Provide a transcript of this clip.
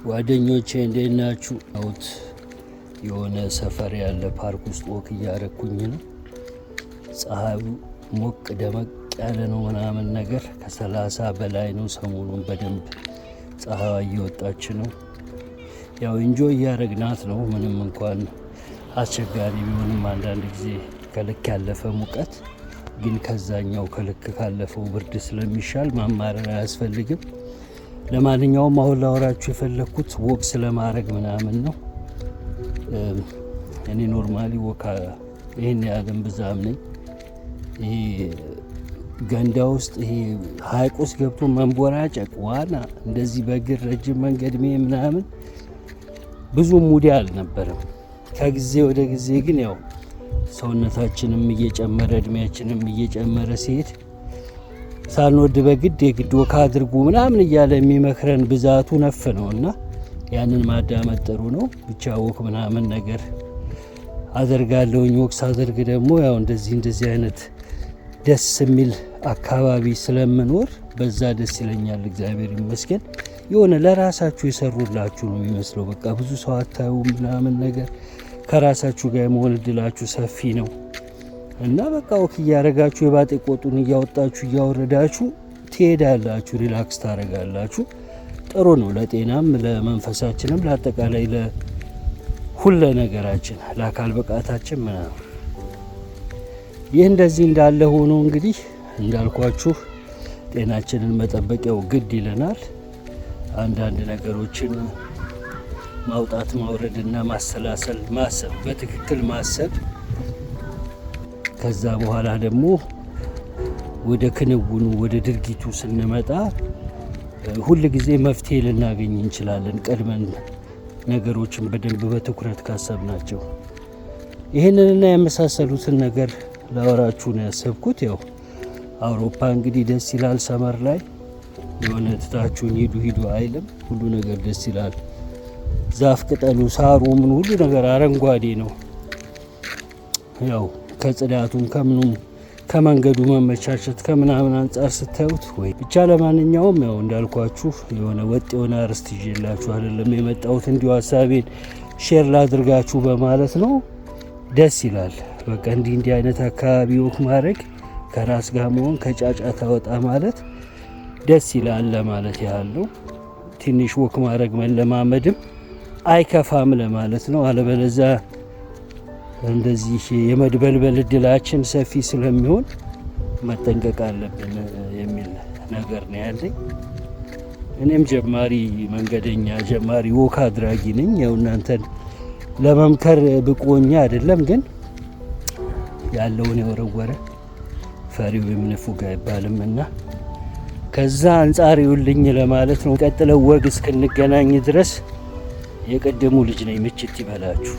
ጓደኞቼ እንዴት ናችሁ? የሆነ ሰፈር ያለ ፓርክ ውስጥ ወክ እያረኩኝ ነው። ፀሐዩ ሞቅ ደመቅ ያለ ነው ምናምን ነገር ከ30 በላይ ነው። ሰሞኑን በደንብ ፀሐይ እየወጣች ነው። ያው ኢንጆይ እያረግናት ነው። ምንም እንኳን አስቸጋሪ ቢሆንም አንዳንድ ጊዜ ከልክ ያለፈ ሙቀት ግን ከዛኛው ከልክ ካለፈው ብርድ ስለሚሻል ማማረር አያስፈልግም። ለማንኛውም አሁን ላወራችሁ የፈለኩት ወክ ስለማድረግ ምናምን ነው። እኔ ኖርማሊ ወክ ይሄን ያህልም ብዛም ነኝ። ይሄ ገንዳ ውስጥ ይሄ ሀይቅ ውስጥ ገብቶ መንቦራጨቅ ዋና እንደዚህ በእግር ረጅም መንገድ ምናምን ብዙ ሙዲ አልነበረም። ከጊዜ ወደ ጊዜ ግን ያው ሰውነታችንም እየጨመረ እድሜያችንም እየጨመረ ሲሄድ ሳንወድ በግድ የግድ ወክ አድርጉ ምናምን እያለ የሚመክረን ብዛቱ ነፍ ነው እና ያንን ማዳመጥ ጥሩ ነው። ብቻ ወክ ምናምን ነገር አደርጋለሁኝ። ወክ ሳደርግ ደግሞ ያው እንደዚህ አይነት ደስ የሚል አካባቢ ስለምኖር በዛ ደስ ይለኛል። እግዚአብሔር ይመስገን። የሆነ ለራሳችሁ የሰሩላችሁ ነው የሚመስለው። በቃ ብዙ ሰው አታዩ ምናምን ነገር ከራሳችሁ ጋር የመሆን እድላችሁ ሰፊ ነው እና በቃ ወክ እያረጋችሁ የባጤ ቆጡን እያወጣችሁ እያወረዳችሁ ትሄዳላችሁ። ሪላክስ ታረጋላችሁ። ጥሩ ነው ለጤናም ለመንፈሳችንም ለአጠቃላይ ለሁለ ነገራችን ለአካል ብቃታችን ምናምን። ይህ እንደዚህ እንዳለ ሆኖ እንግዲህ እንዳልኳችሁ ጤናችንን መጠበቂያው ግድ ይለናል። አንዳንድ ነገሮችን ማውጣት ማውረድና ማሰላሰል ማሰብ በትክክል ማሰብ ከዛ በኋላ ደግሞ ወደ ክንውኑ ወደ ድርጊቱ ስንመጣ ሁል ጊዜ መፍትሄ ልናገኝ እንችላለን። ቀድመን ነገሮችን በደንብ በትኩረት ካሰብናቸው ይህንንና የመሳሰሉትን ነገር ላወራችሁ ነው ያሰብኩት። ያው አውሮፓ እንግዲህ ደስ ይላል። ሰመር ላይ የሆነ ትታችሁን ሂዱ አይልም። ሁሉ ነገር ደስ ይላል። ዛፍ ቅጠሉ፣ ሳሩ፣ ምን ሁሉ ነገር አረንጓዴ ነው። ያው ከጽዳቱም ከምኑም ከመንገዱ መመቻቸት ከምናምን አንጻር ስታዩት ወይ ብቻ። ለማንኛውም ያው እንዳልኳችሁ የሆነ ወጥ የሆነ አርስት ይዤላችሁ አይደለም የመጣሁት፣ እንዲሁ ሀሳቤን ሼር ላድርጋችሁ በማለት ነው። ደስ ይላል። በቃ እንዲህ አይነት አካባቢ ወክ ማድረግ ከራስ ጋር መሆን ከጫጫታ ወጣ ማለት ደስ ይላል ለማለት ያህል ነው። ትንሽ ወክ ማድረግ መለማመድም አይከፋም ለማለት ነው። አለበለዚያ እንደዚህ የመድበልበል እድላችን ሰፊ ስለሚሆን መጠንቀቅ አለብን የሚል ነገር ነው ያለኝ። እኔም ጀማሪ መንገደኛ ጀማሪ ወክ አድራጊ ነኝ። ያው እናንተን ለመምከር ብቆኛ አይደለም፣ ግን ያለውን የወረወረ ፈሪው የምንፉግ አይባልም እና ከዛ አንጻር ይውልኝ ለማለት ነው። ቀጥለው ወግ እስክንገናኝ ድረስ የቀደሙ ልጅ ነኝ። ምችት ይበላችሁ።